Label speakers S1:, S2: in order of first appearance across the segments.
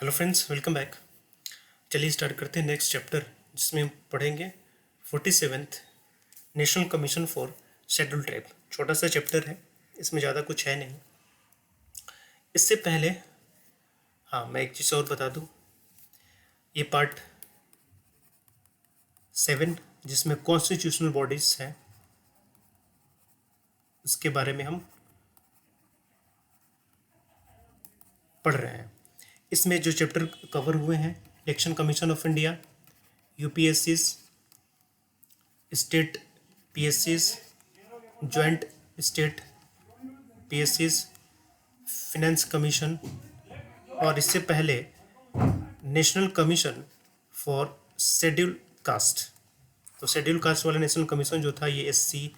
S1: Hello friends, welcome back. चलिए start करते हैं नेक्स्ट चैप्टर, जिसमें हम पढ़ेंगे 47th national commission for schedule tribe. छोटा सा चैप्टर है, इसमें ज़्यादा कुछ है नहीं। इससे पहले हाँ, मैं एक चीज़ और बता दूँ। ये पार्ट 7 जिसमें कॉन्स्टिट्यूशनल बॉडीज़ हैं, उसके बारे में हम पढ़ रहे हैं। इसमें जो चैप्टर कवर हुए हैं, election commission of India, यूपीएससीज, state पीएससीज, joint state पीएससीज, finance commission, और इससे पहले national commission for schedule caste. तो शेड्यूल कास्ट वाला नेशनल कमीशन जो था, ये एससी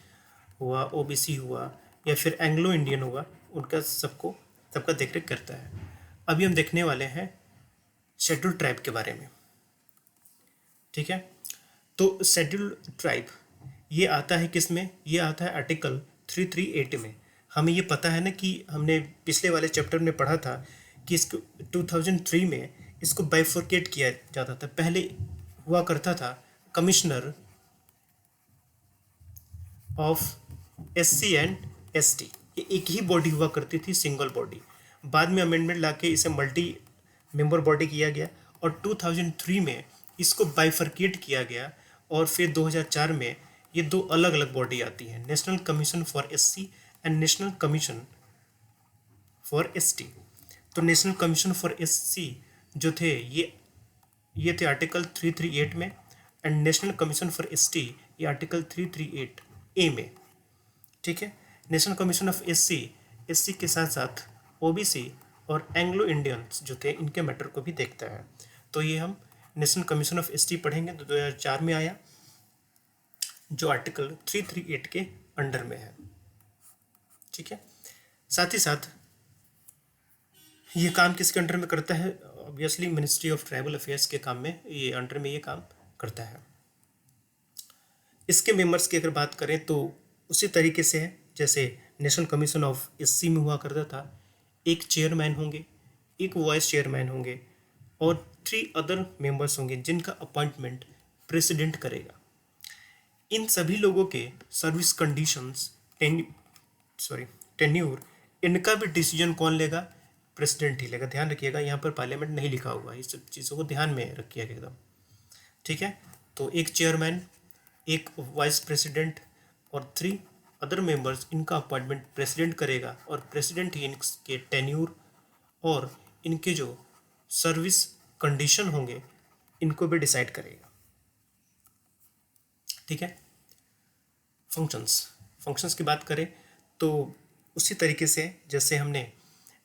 S1: हुआ, ओबीसी हुआ, या फिर एंग्लो इंडियन हुआ, उनका सबका देखरेख करता है। अभी हम देखने वाले हैं शेड्यूल ट्राइब के बारे में। ठीक है, तो शेड्यूल ट्राइब ये आता है किस में? ये आता है आर्टिकल 338 में। हमें ये पता है ना कि हमने पिछले वाले चैप्टर में पढ़ा था कि इसको 2003 में इसको बाइफोर्केट किया जाता था। पहले हुआ करता था commissioner of SC and ST, ये एक ही बॉडी हुआ करती थी, सिंगल बॉडी। बाद में अमेंडमेंट लाके इसे मल्टी मेंबर बॉडी किया गया और 2003 में इसको बाइफर्केट किया गया। और फिर 2004 में ये दो अलग अलग बॉडी आती हैं, national commission for SC and national commission for ST. तो नेशनल कमीशन फॉर एससी जो थे, ये थे आर्टिकल 338 में, and national commission for ST ये आर्टिकल 338 ए में। ठीक है, नेशनल कमीशन ऑफ एससी के साथ साथ ओबीसी और एंग्लो इंडियंस जो थे, इनके मैटर को भी देखता है। तो ये हम नेशनल कमीशन ऑफ एसटी पढ़ेंगे, तो 2004 में आया, जो आर्टिकल 338 के अंडर में है। ठीक है, साथ ही साथ ये काम किसके अंडर में करता है? Obviously ministry of tribal affairs के काम में, ये अंडर में ये काम करता है। इसके मेंबर्स की अगर बात करें तो उसी तरीके से है जैसे नेशनल कमीशन ऑफ एससी में हुआ करता था। एक चेयरमैन होंगे, एक वाइस चेयरमैन होंगे और 3 अदर मेंबर्स होंगे, जिनका अपॉइंटमेंट प्रेसिडेंट करेगा। इन सभी लोगों के सर्विस कंडीशंस, टेन्यूर, इनका भी डिसीजन कौन लेगा? प्रेसिडेंट ही लेगा। ध्यान रखिएगा, यहाँ पर पार्लियामेंट नहीं लिखा हुआ है, इस सब चीज़ों को ध्यान में रखिएगा एकदम। ठीक है, तो एक चेयरमैन, एक वाइस प्रेसिडेंट और 3 अदर मेंबर्स, इनका अपॉइंटमेंट प्रेसिडेंट करेगा और प्रेसिडेंट ही इनके टेन्यूर और इनके जो सर्विस कंडीशन होंगे, इनको भी डिसाइड करेगा। ठीक है, फंक्शंस की बात करें तो उसी तरीके से जैसे हमने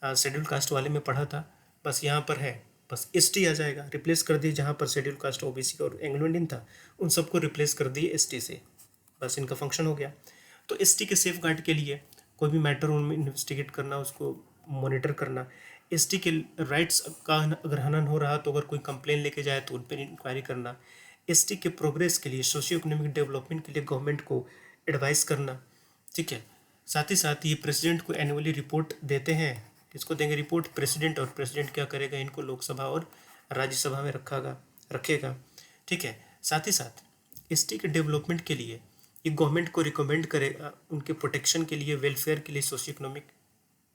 S1: शेड्यूल कास्ट वाले में पढ़ा था, बस यहाँ पर है, बस एसटी आ जाएगा, रिप्लेस कर दिए। जहाँ पर शेड्यूल कास्ट, ओबीसी और एंग्लो इंडियन था, उन सबको रिप्लेस कर दिए एसटी से, बस इनका फंक्शन हो गया। तो एसटी के सेफ गार्ड के लिए कोई भी मैटर उनमें इन्वेस्टिगेट करना, उसको मॉनिटर करना, एसटी के राइट्स का अगर हनन हो रहा तो अगर कोई कंप्लेन लेके जाए तो उन पर इंक्वायरी करना, एसटी के प्रोग्रेस के लिए, सोशियो इकोनॉमिक डेवलपमेंट के लिए गवर्नमेंट को एडवाइस करना। ठीक है, साथ ही साथ ये प्रेसिडेंट को एनुअली रिपोर्ट देते हैं। किसको देंगे रिपोर्ट? प्रेसिडेंट। और प्रेसिडेंट क्या करेगा? इनको लोकसभा और राज्यसभा में रखेगा। ठीक है, साथ ही साथ एसटी के डेवलपमेंट के लिए ये गवर्नमेंट को रिकमेंड करेगा, उनके प्रोटेक्शन के लिए, वेलफेयर के लिए, सोशियो इकोनॉमिक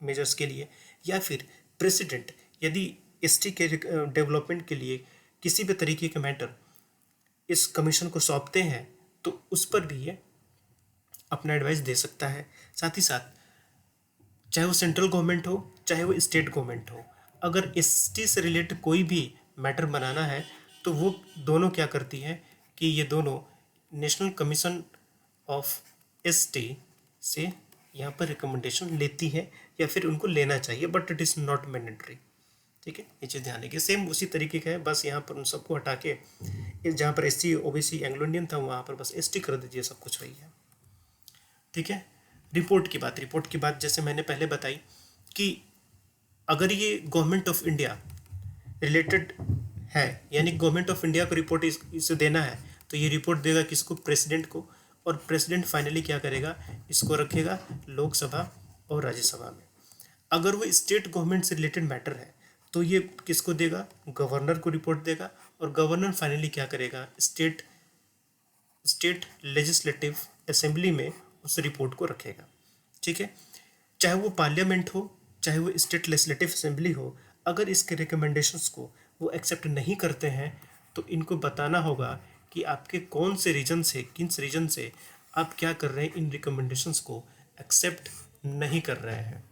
S1: मेजर्स के लिए। या फिर प्रेसिडेंट यदि एसटी के डेवलपमेंट के लिए किसी भी तरीके के मैटर इस कमीशन को सौंपते हैं तो उस पर भी ये अपना एडवाइस दे सकता है। साथ ही साथ चाहे वो सेंट्रल गवर्नमेंट हो, चाहे वो स्टेट गवर्नमेंट हो, अगर एसटी से रिलेटेड कोई भी मैटर बनाना है तो वो दोनों क्या करती हैं कि ये दोनों नेशनल कमीशन ऑफ एसटी से यहाँ पर रिकमेंडेशन लेती है, या फिर उनको लेना चाहिए, but it is not mandatory. ठीक है, ये चीज़ ध्यान रखिए। सेम उसी तरीके का है, बस यहाँ पर उन सबको हटा के जहाँ पर एससी, ओबीसी, एंग्लो इंडियन था, वहाँ पर बस एसटी कर दीजिए, सब कुछ वही है। ठीक है, रिपोर्ट की बात जैसे मैंने पहले बताई कि अगर ये गवर्नमेंट ऑफ इंडिया रिलेटेड है, यानी गवर्नमेंट ऑफ इंडिया को रिपोर्ट इसे देना है, तो ये रिपोर्ट देगा किसको? प्रेसिडेंट को। और प्रेसिडेंट फाइनली क्या करेगा? इसको रखेगा लोकसभा और राज्यसभा में। अगर वो स्टेट गवर्नमेंट से रिलेटेड मैटर है तो ये किसको देगा, गवर्नर को रिपोर्ट देगा, और गवर्नर फाइनली क्या करेगा, स्टेट लेजिस्लेटिव असेंबली में उस रिपोर्ट को रखेगा। ठीक है, चाहे वो पार्लियामेंट हो, चाहे वो स्टेट लेजिस्लेटिव असेंबली हो, अगर इसके रिकमेंडेशंस को वो एक्सेप्ट नहीं करते हैं तो इनको बताना होगा कि आपके कौन से रीजन से, किन रीजन से आप क्या कर रहे हैं, इन रिकमेंडेशंस को एक्सेप्ट नहीं कर रहे हैं।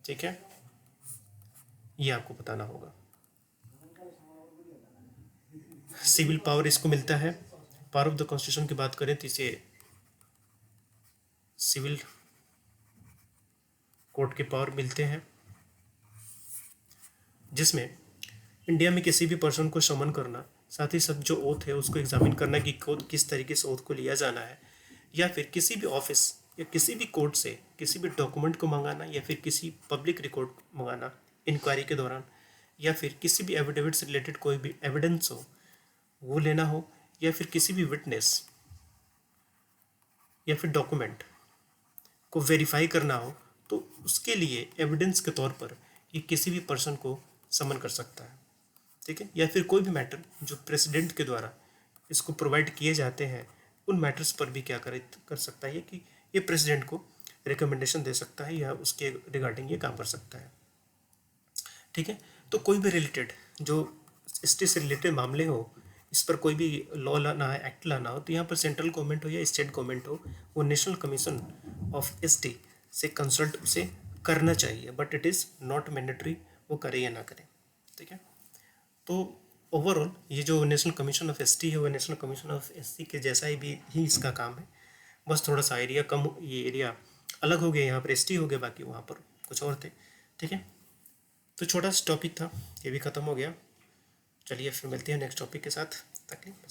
S1: ठीक है, ये आपको बताना होगा। सिविल पावर इसको मिलता है। पावर ऑफ द कॉन्स्टिट्यूशन की बात करें तो इसे सिविल कोर्ट के पावर मिलते हैं, जिसमें इंडिया में किसी भी पर्सन को समन करना, साथ ही साथ जो ओथ है उसको एग्जामिन करना कि किस तरीके से ओथ को लिया जाना है, या फिर किसी भी ऑफिस या किसी भी कोर्ट से किसी भी डॉक्यूमेंट को मंगाना, या फिर किसी पब्लिक रिकॉर्ड मंगाना इंक्वायरी के दौरान, या फिर किसी भी एविडेविट से रिलेटेड कोई भी एविडेंस हो वो लेना हो, या फिर किसी भी विटनेस या फिर डॉक्यूमेंट को वेरीफाई करना हो, तो उसके लिए एविडेंस के तौर पर ये किसी भी पर्सन को समन कर सकता है। ठीक है, या फिर कोई भी मैटर जो प्रेसिडेंट के द्वारा इसको प्रोवाइड किए जाते हैं, उन मैटर्स पर भी क्या कर सकता है कि ये प्रेसिडेंट को रिकमेंडेशन दे सकता है या उसके रिगार्डिंग ये काम कर सकता है। ठीक है, तो कोई भी रिलेटेड जो स्टेट से रिलेटेड मामले हो, इस पर कोई भी लॉ लाना है, एक्ट लाना हो, तो यहाँ पर सेंट्रल गवर्नमेंट हो या स्टेट गवर्नमेंट हो, वो नेशनल कमीशन ऑफ एसटी से कंसल्ट उसे करना चाहिए, but it is not mandatory वो करे या ना करे। ठीक है, तो ओवरऑल ये जो नेशनल कमीशन ऑफ एसटी है वो नेशनल कमीशन ऑफ एससी के जैसा ही इसका काम है, बस थोड़ा सा एरिया कम, ये एरिया अलग हो गया, यहाँ पर एसटी हो गया, बाकी वहाँ पर कुछ और थे। ठीक है, तो छोटा सा टॉपिक था, ये भी ख़त्म हो गया। चलिए फिर मिलते हैं नेक्स्ट टॉपिक के साथ, तक के लिए